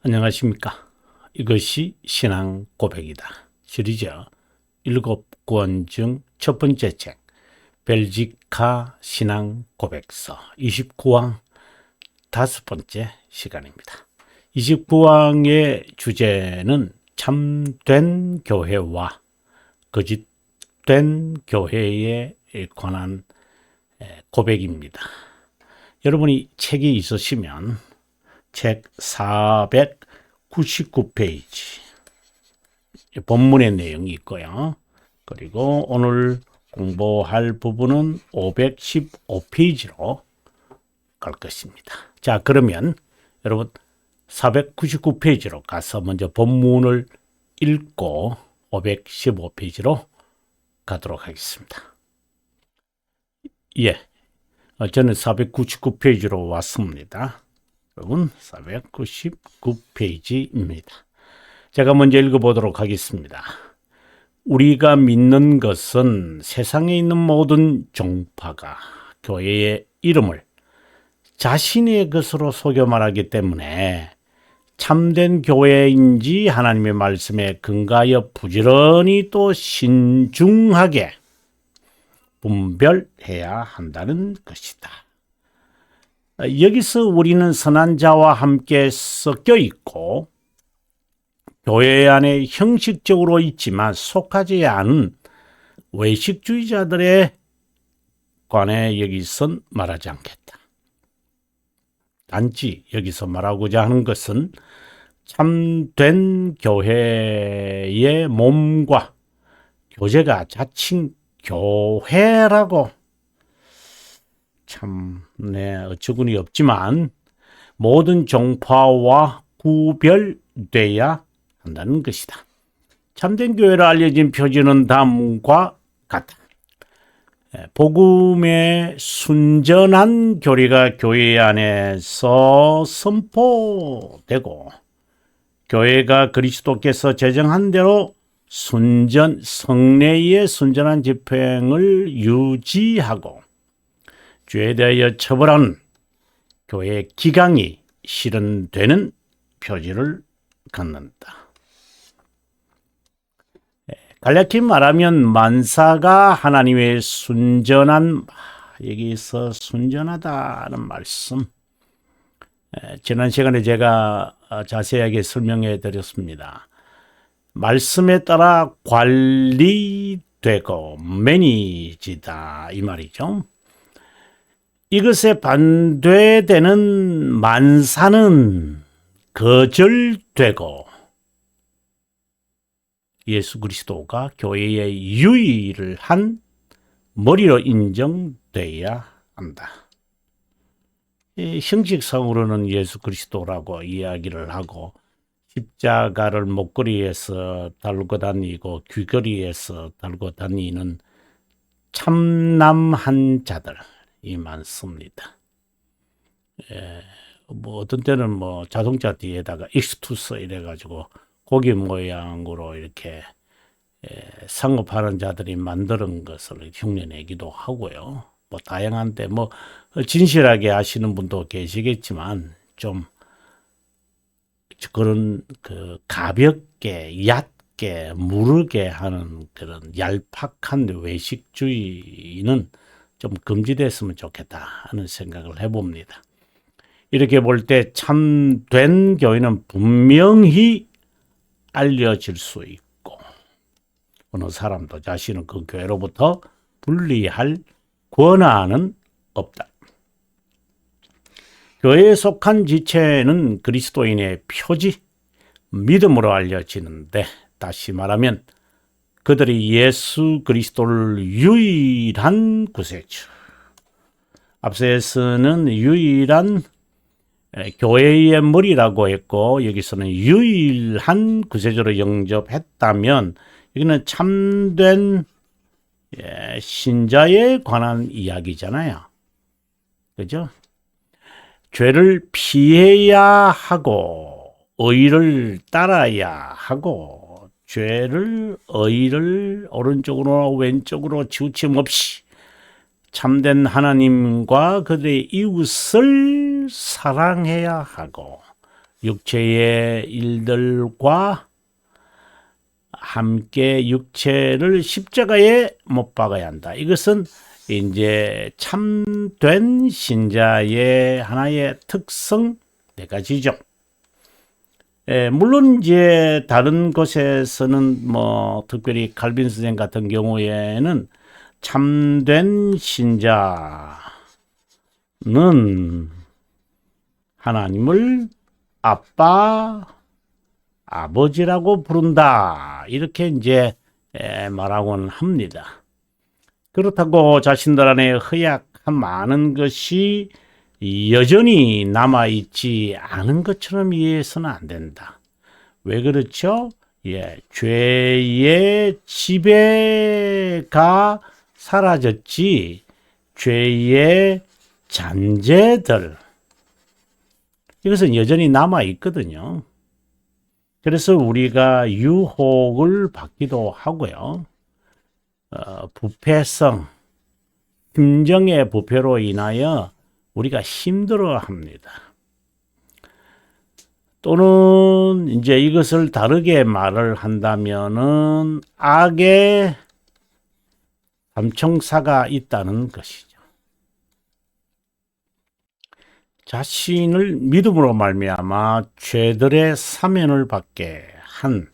안녕하십니까. 이것이 신앙 고백이다. 시리즈 7권 중 첫 번째 책 벨지카 신앙 고백서 29왕 다섯 번째 시간입니다. 29왕의 주제는 참된 교회와 거짓된 교회에 관한 고백입니다. 여러분이 책이 있으시면 책 499페이지 본문의 내용이 있고요. 그리고 오늘 공부할 부분은 515페이지로 갈 것입니다. 자, 그러면 여러분 499페이지로 가서 먼저 본문을 읽고 515페이지로 가도록 하겠습니다. 예, 저는 499페이지로 왔습니다. 여러분 499페이지입니다. 제가 먼저 읽어보도록 하겠습니다. 우리가 믿는 것은 세상에 있는 모든 종파가 교회의 이름을 자신의 것으로 속여 말하기 때문에 참된 교회인지 하나님의 말씀에 근거하여 부지런히 또 신중하게 분별해야 한다는 것이다. 여기서 우리는 선한 자와 함께 섞여 있고 교회 안에 형식적으로 있지만 속하지 않은 외식주의자들에 관해 여기선 말하지 않겠다. 단지 여기서 말하고자 하는 것은 참된 교회의 몸과 교제가 자칭 교회라고 참 어처구니 없지만 모든 종파와 구별돼야 한다는 것이다. 참된 교회로 알려진 표지는 다음과 같다. 복음의 순전한 교리가 교회 안에서 선포되고 교회가 그리스도께서 제정한 대로 성례의 순전한 집행을 유지하고 죄에 대하여 처벌하는 교회의 기강이 실현되는 표지를 갖는다. 간략히 말하면 만사가 하나님의 순전한, 여기서 순전하다는 말씀, 지난 시간에 제가 자세하게 설명해 드렸습니다. 말씀에 따라 관리되고 매니지다 이 말이죠. 이것에 반대되는 만사는 거절되고 예수 그리스도가 교회의 유일한 머리로 인정돼야 한다. 형식상으로는 예수 그리스도라고 이야기를 하고 십자가를 목걸이에서 달고 다니고 귀걸이에서 달고 다니는 참남한 자들이 많습니다. 어떤 때는 자동차 뒤에다가 익스투스 이래가지고 고기 모양으로 이렇게 상업하는 자들이 만드는 것을 흉내내기도 하고요. 다양한데 진실하게 하시는 분도 계시겠지만 좀 그런 가볍게 얕게 무르게 하는 그런 얄팍한 외식주의는 좀 금지됐으면 좋겠다 하는 생각을 해봅니다. 이렇게 볼 때 참된 교회는 분명히 알려질 수 있고 어느 사람도 자신은 그 교회로부터 분리할 권한은 없다. 교회에 속한 지체는 그리스도인의 표지, 믿음으로 알려지는데 다시 말하면 그들이 예수 그리스도를 유일한 구세주, 앞서에서는 유일한 교회의 머리라고 했고 여기서는 유일한 구세주로 영접했다면 여기는 참된 신자에 관한 이야기잖아요. 그죠? 죄를 피해야 하고 의를 따라야 하고 의를 오른쪽으로 왼쪽으로 치우침 없이 참된 하나님과 그들의 이웃을 사랑해야 하고 육체의 일들과 함께 육체를 십자가에 못 박아야 한다. 이것은 이제 참된 신자의 하나의 특성 네 가지죠. 물론 이제 다른 곳에서는 뭐 특별히 칼빈 선생 같은 경우에는 참된 신자는 하나님을 아빠, 아버지라고 부른다. 이렇게 이제 말하곤 합니다. 그렇다고 자신들 안에 허약한 많은 것이 여전히 남아있지 않은 것처럼 이해해서는 안 된다. 왜 그렇죠? 죄의 지배가 사라졌지, 죄의 잔재들, 이것은 여전히 남아있거든요. 그래서 우리가 유혹을 받기도 하고요. 부패성, 심정의 부패로 인하여 우리가 힘들어 합니다. 또는 이제 이것을 다르게 말을 한다면은 악의 삼총사가 있다는 것이죠. 자신을 믿음으로 말미암아 죄들의 사면을 받게 한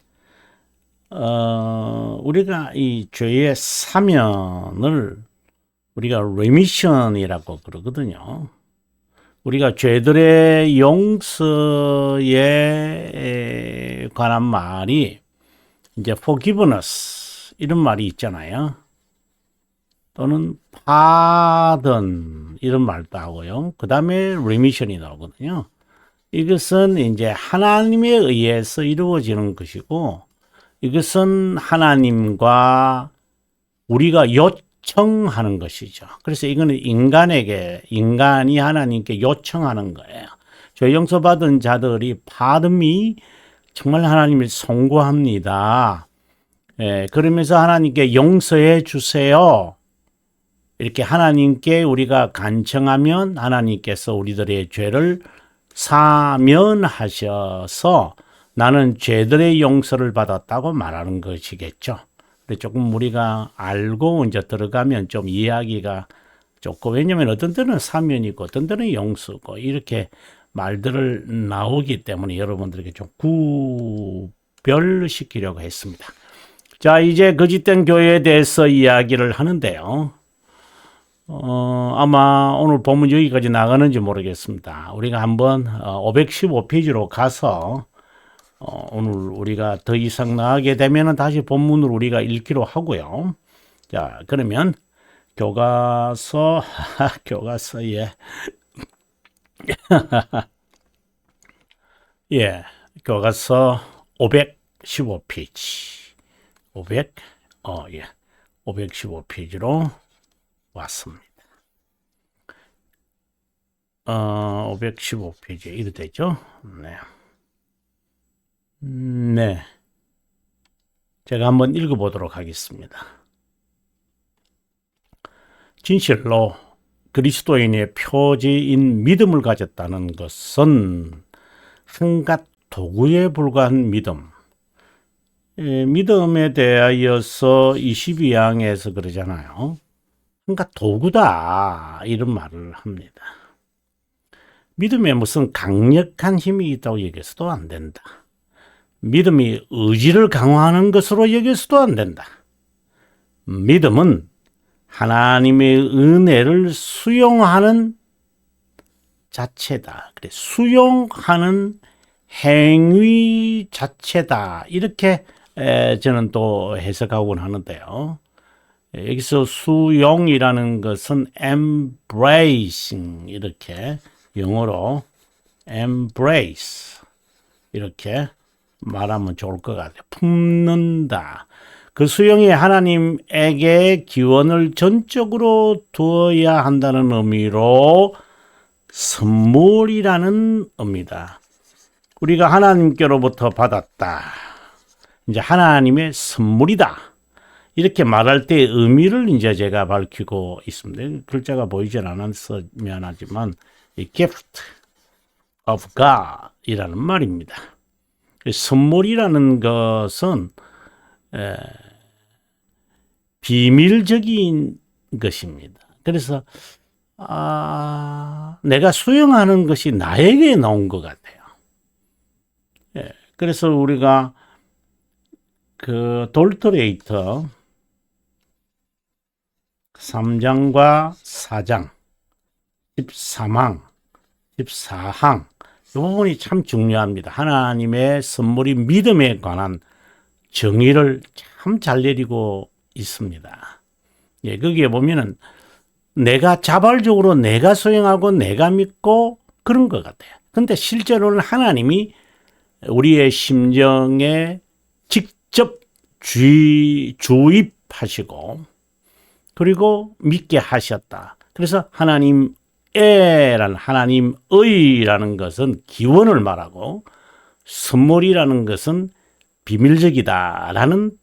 우리가 이 죄의 사면을 우리가 레미션이라고 그러거든요. 우리가 죄들의 용서에 관한 말이 이제 forgiveness 이런 말이 있잖아요. 또는 pardon 이런 말도 하고요. 그 다음에 remission이 나오거든요. 이것은 이제 하나님에 의해서 이루어지는 것이고, 이것은 하나님과 우리가 요청하는 것이죠. 그래서 이거는 인간이 하나님께 요청하는 거예요. 죄 용서받은 자들이 받음이 정말 하나님을 송구합니다. 그러면서 하나님께 용서해 주세요. 이렇게 하나님께 우리가 간청하면 하나님께서 우리들의 죄를 사면하셔서 나는 죄들의 용서를 받았다고 말하는 것이겠죠. 조금 우리가 알고 이제 들어가면 좀 이해하기가 좋고, 왜냐하면 어떤 때는 사면이고 어떤 때는 용서고 이렇게 말들을 나오기 때문에 여러분들에게 좀 구별시키려고 했습니다. 자, 이제 거짓된 교회에 대해서 이야기를 하는데요. 아마 오늘 본문 여기까지 나가는지 모르겠습니다. 우리가 한번 515페이지로 가서 오늘 우리가 더 이상 나가게 되면 다시 본문을 우리가 읽기로 하고요. 자, 그러면 교과서 예. 예, 교과서 515페이지 515페이지로 왔습니다. 515페이지에 이렇게 되죠. 네. 제가 한번 읽어보도록 하겠습니다. 진실로 그리스도인의 표지인 믿음을 가졌다는 것은 한갓 도구에 불과한 믿음. 믿음에 대하여서 22장에서 그러잖아요. 한갓 도구다, 이런 말을 합니다. 믿음에 무슨 강력한 힘이 있다고 여겨서도 안 된다. 믿음이 의지를 강화하는 것으로 여겨서도 안 된다. 믿음은 하나님의 은혜를 수용하는 자체다. 그래, 수용하는 행위 자체다. 이렇게 저는 또 해석하곤 하는데요. 여기서 수용이라는 것은 embracing, 이렇게 영어로 embrace 이렇게 말하면 좋을 것 같아요. 품는다. 그 수용이 하나님에게 기원을 전적으로 두어야 한다는 의미로 선물이라는 의미다. 우리가 하나님께로부터 받았다. 이제 하나님의 선물이다. 이렇게 말할 때 의미를 이제 제가 밝히고 있습니다. 글자가 보이질 않아서 미안하지만 이 gift, of God이라는 말입니다. 선물이라는 것은 비밀적인 것입니다. 그래서 내가 수용하는 것이 나에게 나온 것 같아요. 그래서 우리가 그 돌터레이터 3장과 4장 13항 14항 이 부분이 참 중요합니다. 하나님의 선물이 믿음에 관한 정의를 참 잘 내리고 있습니다. 거기에 보면은 내가 자발적으로 내가 수용하고 내가 믿고 그런 것 같아요. 근데 실제로는 하나님이 우리의 심정에 직접 주입하시고 그리고 믿게 하셨다. 그래서 하나님의라는 것은 기원을 말하고 선물이라는 것은 비밀적이다라는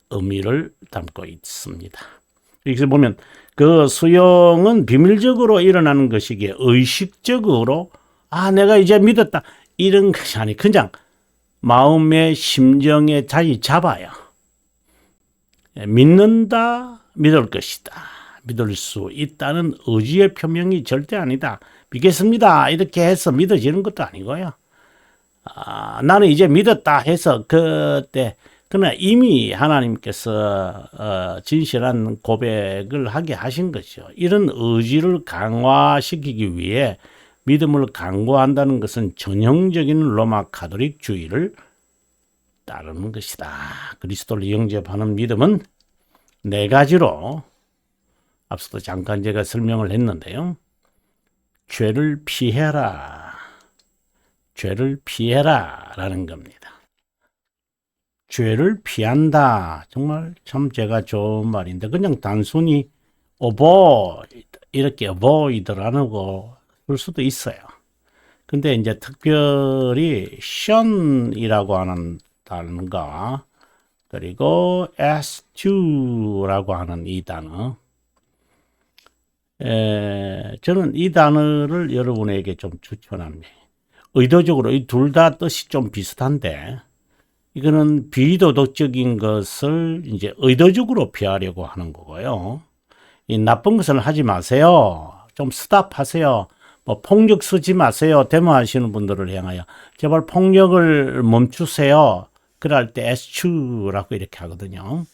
의미를 담고 있습니다. 여기서 보면 그 수용은 비밀적으로 일어나는 것이기에 의식적으로 내가 이제 믿었다 이런 것이 아니 그냥 마음의 심정에 자리 잡아요. 믿는다, 믿을 것이다. 믿을 수 있다는 의지의 표명이 절대 아니다. 믿겠습니다. 이렇게 해서 믿어지는 것도 아니고요. 나는 이제 믿었다 해서 그때 그러나 이미 하나님께서 진실한 고백을 하게 하신 것이죠. 이런 의지를 강화시키기 위해 믿음을 강구한다는 것은 전형적인 로마 가톨릭주의를 따르는 것이다. 그리스도를 영접하는 믿음은 네 가지로 앞서도 잠깐 제가 설명을 했는데요. 죄를 피해라. 죄를 피해라 라는 겁니다. 죄를 피한다. 정말 참 제가 좋은 말인데 그냥 단순히 avoid 이렇게 avoid라는 거 볼 수도 있어요. 근데 이제 특별히 shun이라고 하는 단어가 그리고 eschew라고 하는 이 단어 저는 이 단어를 여러분에게 좀 추천합니다. 의도적으로 이 둘 다 뜻이 좀 비슷한데 이거는 비도덕적인 것을 이제 의도적으로 피하려고 하는 거고요. 이 나쁜 것을 하지 마세요. 좀 스탑하세요. 폭력 쓰지 마세요. 데모하시는 분들을 향하여 제발 폭력을 멈추세요. 그럴 때 eschew라고 이렇게 하거든요.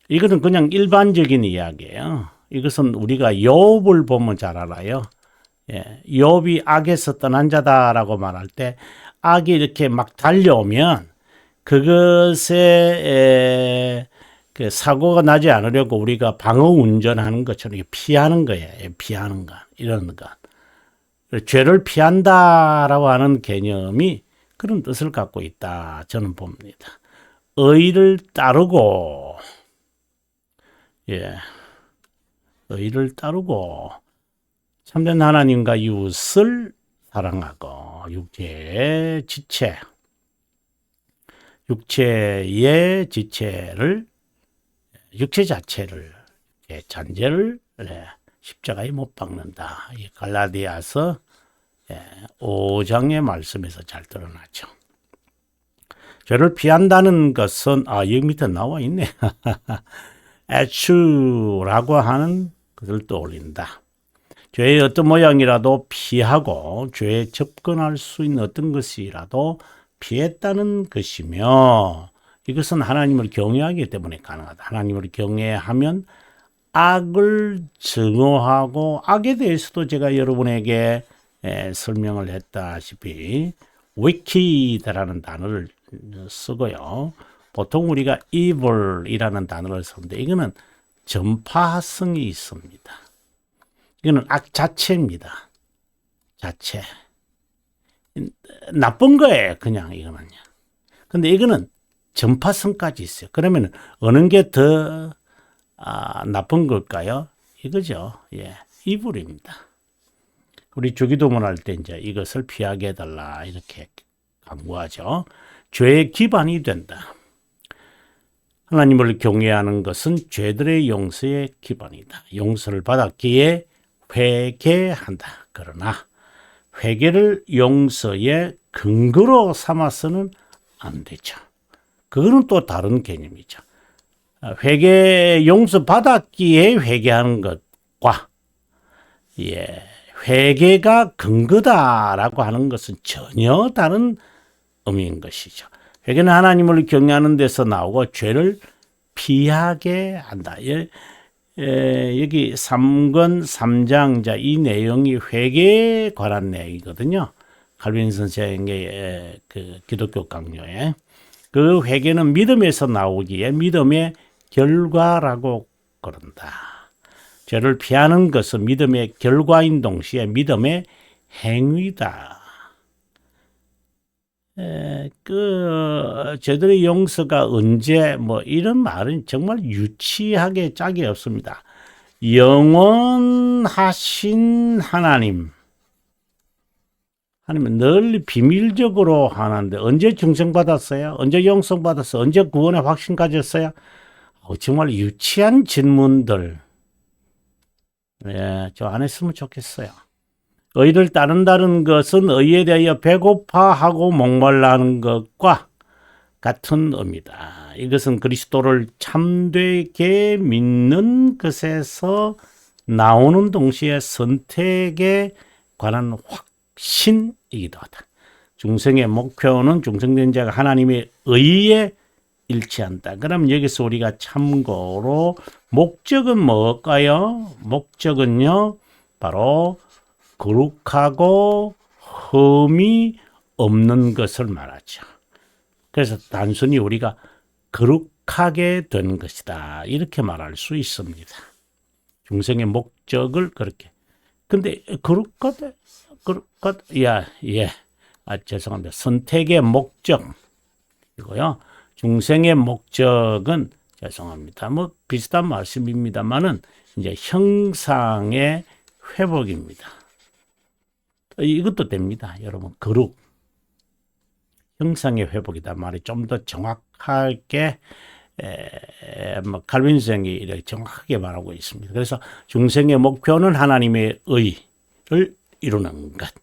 이거는 그냥 일반적인 이야기예요. 이것은 우리가 욥을 보면 잘 알아요. 욥이 악에서 떠난 자다라고 말할 때 악이 이렇게 막 달려오면 그것에 그 사고가 나지 않으려고 우리가 방어 운전하는 것처럼 피하는 거예요. 피하는 것, 이런 것. 죄를 피한다라고 하는 개념이 그런 뜻을 갖고 있다. 저는 봅니다. 의를 따르고, 의를 따르고 참된 하나님과 이웃을 사랑하고 육체의 지체를 육체 자체를 잔재를 십자가에 못 박는다. 이 갈라디아서 5장의 말씀에서 잘 드러나죠. 죄를 피한다는 것은 여기 밑에 나와 있네. eschew라고 하는 것을 떠올린다. 죄의 어떤 모양이라도 피하고 죄에 접근할 수 있는 어떤 것이라도 피했다는 것이며 이것은 하나님을 경외하기 때문에 가능하다. 하나님을 경외하면 악을 증오하고 악에 대해서도 제가 여러분에게 설명을 했다시피 wicked라는 단어를 쓰고요. 보통 우리가 evil이라는 단어를 쓰는데 이거는 전파성이 있습니다. 이거는 악 자체입니다. 자체. 나쁜 거예요. 그냥 이거는요. 근데 이거는 전파성까지 있어요. 그러면 어느 게 더 나쁜 걸까요? 이거죠. 이불입니다. 우리 주기도문 할 때 이제 이것을 피하게 해달라 이렇게 강구하죠. 죄의 기반이 된다. 하나님을 경외하는 것은 죄들의 용서의 기반이다. 용서를 받았기에 회개한다. 그러나 회개를 용서의 근거로 삼아서는 안 되죠. 그거는 또 다른 개념이죠. 회개 용서 받았기에 회개하는 것과 회개가 근거다라고 하는 것은 전혀 다른 의미인 것이죠. 회개는 하나님을 경외하는 데서 나오고 죄를 피하게 한다. 여기 3권 3장 이 내용이 회개에 관한 내용이거든요. 칼빈 선생의 그 기독교 강요에 그 회개는 믿음에서 나오기에 믿음의 결과라고 그런다. 죄를 피하는 것은 믿음의 결과인 동시에 믿음의 행위다. 죄들의 용서가 언제 이런 말은 정말 유치하게 짝이 없습니다. 영원하신 하나님은 늘 비밀적으로 하는데 언제 중생받았어요? 언제 용서받았어요? 언제 구원의 확신 가졌어요? 정말 유치한 질문들 저 안 했으면 좋겠어요. 의를 따른다는 것은 의에 대하여 배고파하고 목말라하는 것과 같은 의미다. 이것은 그리스도를 참되게 믿는 것에서 나오는 동시에 선택에 관한 확신이기도 하다. 중생의 목표는 중생된 자가 하나님의 의에 일치한다. 그럼 여기서 우리가 참고로 목적은 뭘까요? 목적은요, 바로 거룩하고 흠이 없는 것을 말하죠. 그래서 단순히 우리가 거룩하게 된 것이다. 이렇게 말할 수 있습니다. 중생의 목적을 그렇게. 근데 거룩하다, 죄송합니다. 선택의 목적이고요. 중생의 목적은 죄송합니다. 비슷한 말씀입니다만은 이제 형상의 회복입니다. 이것도 됩니다. 여러분, 거룩. 형상의 회복이다. 말이 좀 더 정확하게, 칼빈 선생이 이렇게 정확하게 말하고 있습니다. 그래서 중생의 목표는 하나님의 의를 이루는 것.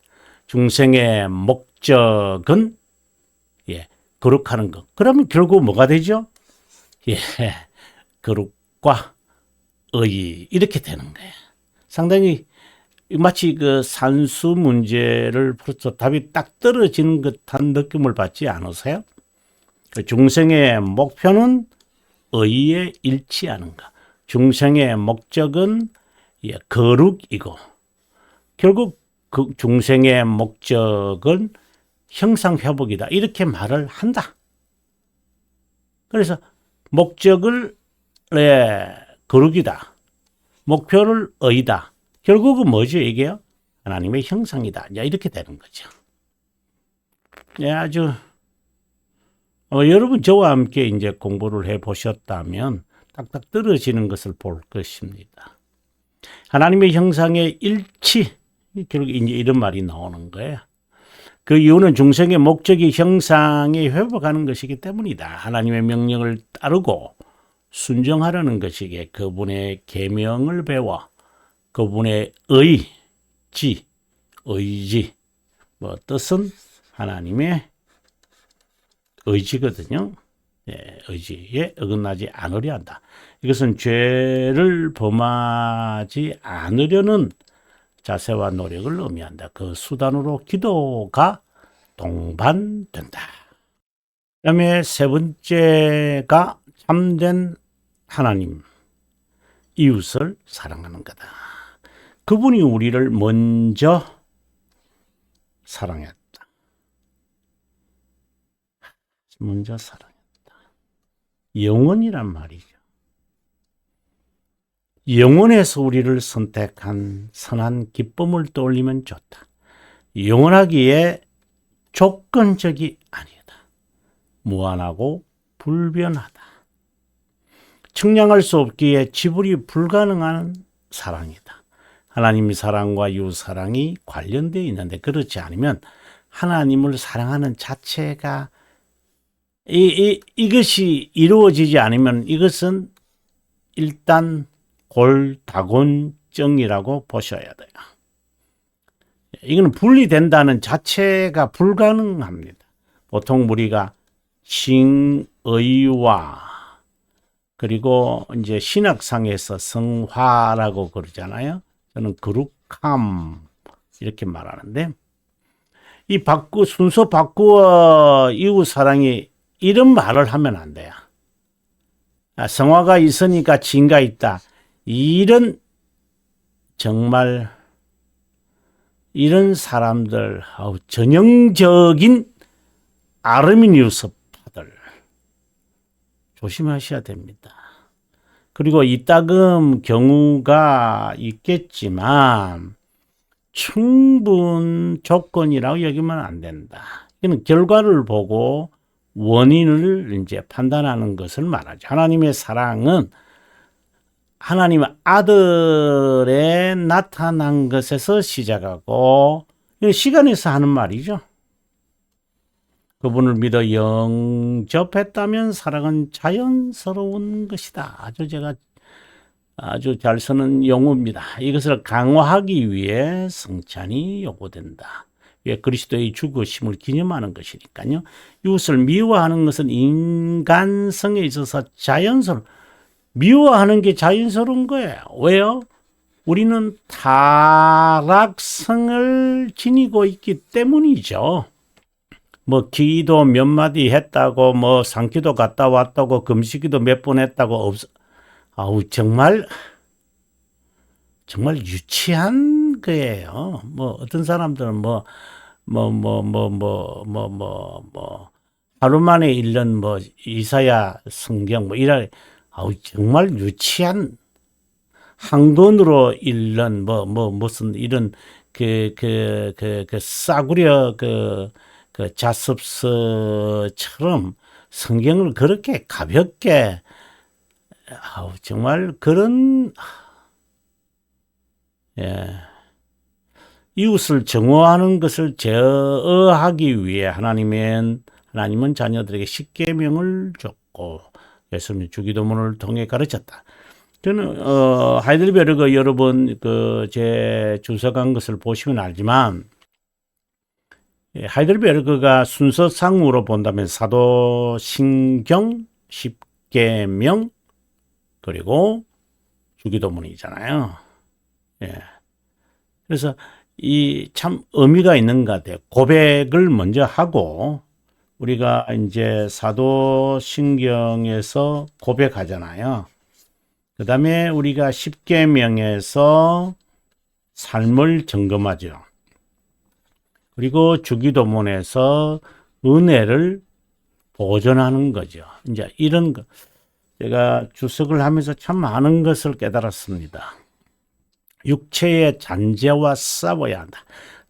중생의 목적은, 거룩하는 것. 그러면 결국 뭐가 되죠? 거룩과 의. 이렇게 되는 거예요. 상당히 마치 그 산수 문제를 풀어서 답이 딱 떨어지는 듯한 느낌을 받지 않으세요? 중생의 목표는 의에 일치하는 것. 중생의 목적은 거룩이고 결국 그 중생의 목적은 형상회복이다. 이렇게 말을 한다. 그래서 목적을 거룩이다. 목표를 의다. 결국은 뭐죠, 이게요? 하나님의 형상이다. 이렇게 되는 거죠. 아주, 여러분, 저와 함께 이제 공부를 해 보셨다면 딱딱 떨어지는 것을 볼 것입니다. 하나님의 형상의 일치, 결국 이제 이런 말이 나오는 거예요. 그 이유는 중생의 목적이 형상에 회복하는 것이기 때문이다. 하나님의 명령을 따르고 순종하려는 것이기에 그분의 계명을 배워 그분의 의지, 뜻은 하나님의 의지거든요. 의지에 어긋나지 않으려 한다. 이것은 죄를 범하지 않으려는 자세와 노력을 의미한다. 그 수단으로 기도가 동반된다. 그다음에 세 번째가 참된 하나님, 이웃을 사랑하는 거다. 그분이 우리를 먼저 사랑했다. 먼저 사랑했다. 영원이란 말이죠. 영원에서 우리를 선택한 선한 기쁨을 떠올리면 좋다. 영원하기에 조건적이 아니다. 무한하고 불변하다. 측량할 수 없기에 지불이 불가능한 사랑이다. 하나님의 사랑과 이웃 사랑이 관련되어 있는데 그렇지 않으면 하나님을 사랑하는 자체가 이것이 이루어지지 않으면 이것은 일단 골다공증이라고 보셔야 돼요. 이거는 분리된다는 자체가 불가능합니다. 보통 우리가 싱의와 그리고 이제 신학상에서 성화라고 그러잖아요. 저는 거룩함 이렇게 말하는데 이 순서 바꾸어 이웃 사랑이 이런 말을 하면 안 돼요. 성화가 있으니까 진가 있다. 이런 정말 이런 사람들 전형적인 아르미니우스파들 조심하셔야 됩니다. 그리고 이따금 경우가 있겠지만 충분 조건이라고 여기면 안 된다. 이는 결과를 보고 원인을 이제 판단하는 것을 말하죠. 하나님의 사랑은 하나님 아들에 나타난 것에서 시작하고 시간에서 하는 말이죠. 그분을 믿어 영접했다면 사랑은 자연스러운 것이다. 제가 아주 잘 쓰는 용어입니다. 이것을 강화하기 위해 성찬이 요구된다. 왜 그리스도의 죽으심을 기념하는 것이니까요. 이웃을 미워하는 것은 인간성에 있어서 미워하는 게 자연스러운 거예요. 왜요? 우리는 타락성을 지니고 있기 때문이죠. 뭐 기도 몇 마디 했다고 뭐 산기도 갔다 왔다고 금식기도 몇 번 했다고 정말 유치한 거예요. 뭐 어떤 사람들은 하루 만에 읽는 뭐 이사야 성경 정말 유치한 한 권으로 읽는 무슨 이런 싸구려 자습서처럼 성경을 그렇게 가볍게 정말 그런 이웃을 정오하는 것을 제어하기 위해 하나님은 자녀들에게 십계명을 줬고 예수님의 주기도문을 통해 가르쳤다. 저는 하이델베르그 여러분 제 주석한 것을 보시면 알지만 하이델베르그가 순서상으로 본다면 사도신경, 십계명 그리고 주기도문이잖아요. 그래서 이 참 의미가 있는 것 같아요. 고백을 먼저 하고 우리가 이제 사도신경에서 고백하잖아요. 그 다음에 우리가 십계명에서 삶을 점검하죠. 그리고 주기도문에서 은혜를 보존하는 거죠. 이제 이런 거 제가 주석을 하면서 참 많은 것을 깨달았습니다. 육체의 잔재와 싸워야 한다.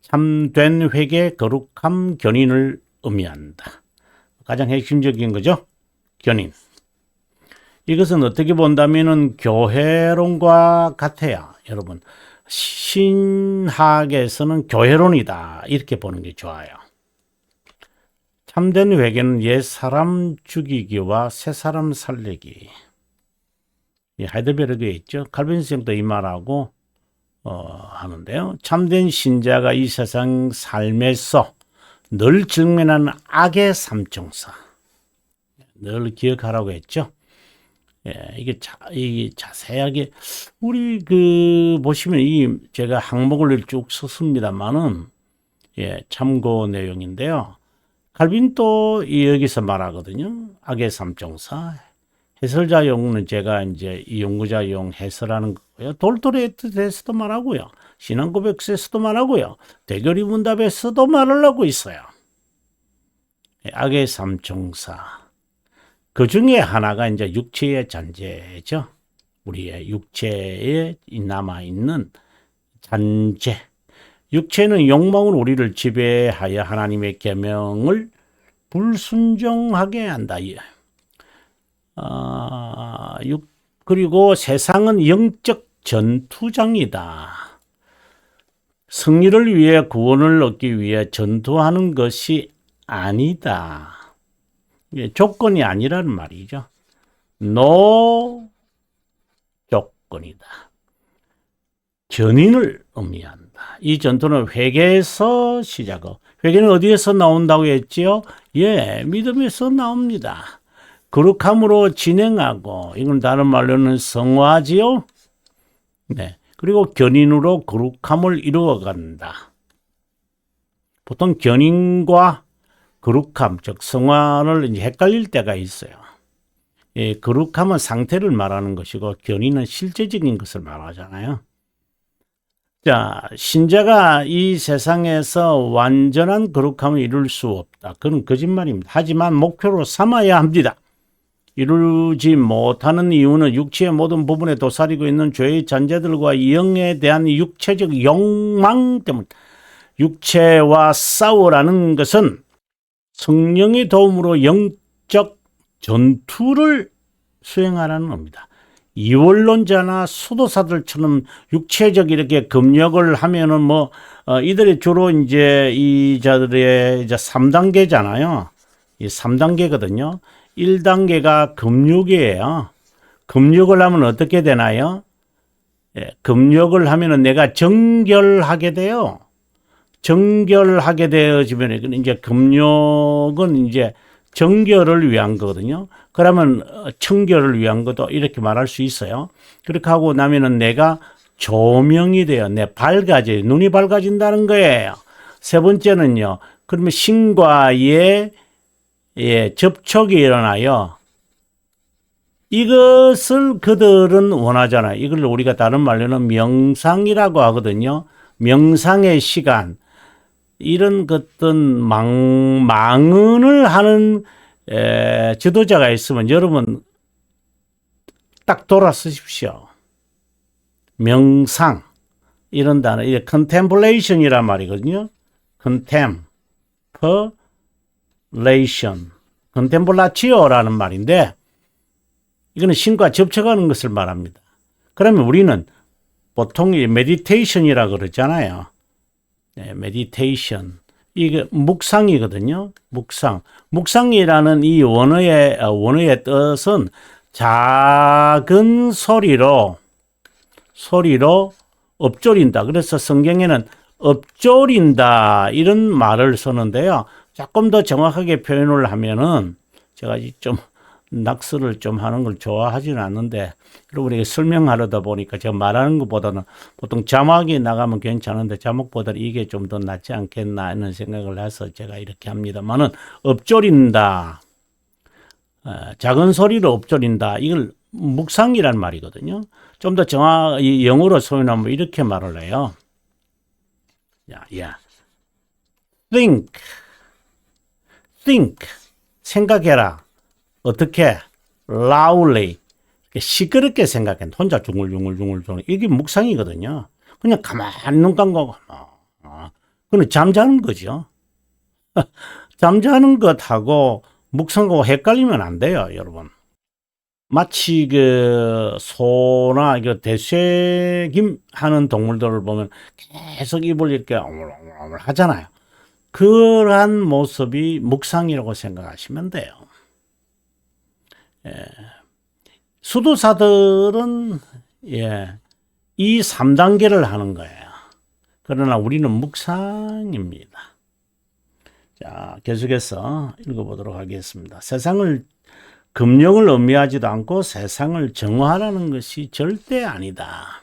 참된 회개, 거룩함, 견인을 의미한다. 가장 핵심적인 거죠. 견인. 이것은 어떻게 본다면은 교회론과 같아요. 여러분, 신학에서는 교회론이다. 이렇게 보는 게 좋아요. 참된 회개는 옛 사람 죽이기와 새 사람 살리기. 하이델베르그에 있죠. 칼빈 선생도 이 말하고 하는데요. 참된 신자가 이 세상 삶에서 늘 직면하는 악의 삼총사. 늘 기억하라고 했죠. 이게 자세하게 우리 보시면 제가 항목을 쭉 썼습니다만은 참고 내용인데요. 칼빈도 여기서 말하거든요. 악의 삼총사. 해설자용은 제가 이제 이 연구자용 해설하는 거고요. 돌돌의 뜻에서도 말하고요. 신앙고백서에서도 말하고요. 대결이 문답에서도 말을 하고 있어요. 악의 삼총사. 그 중에 하나가 이제 육체의 잔재죠. 우리의 육체에 남아있는 잔재. 육체는 욕망은 우리를 지배하여 하나님의 계명을 불순종하게 한다. 그리고 세상은 영적 전투장이다. 승리를 위해 구원을 얻기 위해 전투하는 것이 아니다. 조건이 아니라는 말이죠. 노 조건이다. 견인을 의미한다. 이 전투는 회개에서 시작하고, 회개는 어디에서 나온다고 했지요? 예, 믿음에서 나옵니다. 거룩함으로 진행하고, 이건 다른 말로는 성화지요? 네. 그리고 견인으로 거룩함을 이루어간다. 보통 견인과 거룩함, 즉 성화를 이제 헷갈릴 때가 있어요. 예, 거룩함은 상태를 말하는 것이고 견인은 실제적인 것을 말하잖아요. 자, 신자가 이 세상에서 완전한 거룩함을 이룰 수 없다. 그건 거짓말입니다. 하지만 목표로 삼아야 합니다. 이루지 못하는 이유는 육체의 모든 부분에 도사리고 있는 죄의 잔재들과 영에 대한 육체적 욕망 때문. 육체와 싸우라는 것은 성령의 도움으로 영적 전투를 수행하라는 겁니다. 이원론자나 수도사들처럼 육체적 이렇게 금욕을 하면은 이들이 주로 이제 이 자들의 이제 3단계잖아요. 이 3단계거든요. 1단계가 금욕이에요. 금욕을 하면 어떻게 되나요? 예, 금욕을 하면은 내가 정결하게 돼요. 정결하게 되어지면 이제 금욕은 이제 정결을 위한 거거든요. 그러면 청결을 위한 것도 이렇게 말할 수 있어요. 그렇게 하고 나면은 내가 조명이 돼요. 내 밝아져요. 눈이 밝아진다는 거예요. 세 번째는요. 그러면 신과의 접촉이 일어나요. 이것을 그들은 원하잖아요. 이걸 우리가 다른 말로는 명상이라고 하거든요. 명상의 시간. 이런 것든 망언을 하는 지도자가 있으면 여러분 딱 돌아서십시오. 명상 이런 단어, 이게 contemplation이란 말이거든요. contemplation라는 말인데 이거는 신과 접촉하는 것을 말합니다. 그러면 우리는 보통 meditation이라 그러잖아요. 네, 메디테이션. 이게 묵상이거든요. 묵상이라는 이 원어의 뜻은 작은 소리로 엎조린다. 그래서 성경에는 엎조린다 이런 말을 쓰는데요. 조금 더 정확하게 표현을 하면은 제가 좀 낙서를 좀 하는 걸 좋아하지는 않는데 여러분에게 설명하려다 보니까 제가 말하는 것보다는 보통 자막이 나가면 괜찮은데 자막보다는 이게 좀 더 낫지 않겠나 하는 생각을 해서 제가 이렇게 합니다만은 엎조린다. 작은 소리로 엎조린다. 이걸 묵상이란 말이거든요. 좀 더 정확히 영어로 표현하면 이렇게 말을 해요. Think. 생각해라. 어떻게? loudly. 시끄럽게 생각해. 혼자 중얼중얼. 이게 묵상이거든요. 그냥 가만히 눈 감고, 그건 잠자는 거죠. 잠자는 것하고 묵상하고 헷갈리면 안 돼요, 여러분. 마치 소나 대쇠김 하는 동물들을 보면 계속 입을 이렇게 오물오물 하잖아요. 그러한 모습이 묵상이라고 생각하시면 돼요. 수도사들은 이 3단계를 하는 거예요. 그러나 우리는 묵상입니다. 자, 계속해서 읽어보도록 하겠습니다. 금령을 의미하지도 않고 세상을 정화하라는 것이 절대 아니다.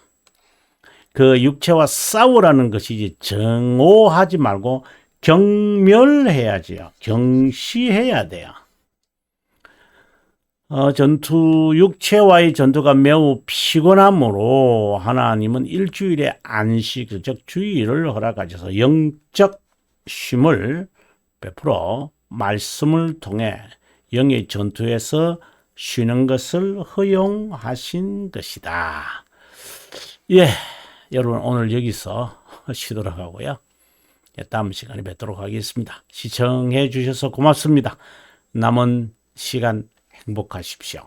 그 육체와 싸우라는 것이지 정오하지 말고 경멸해야지요. 경시해야 돼요. 육체와의 전투가 매우 피곤하므로 하나님은 일주일의 안식, 즉 주일을 허락하셔서 영적 쉼을 베풀어 말씀을 통해 영의 전투에서 쉬는 것을 허용하신 것이다. 예, 여러분 오늘 여기서 쉬도록 하고요. 다음 시간에 뵙도록 하겠습니다. 시청해 주셔서 고맙습니다. 남은 시간 행복하십시오.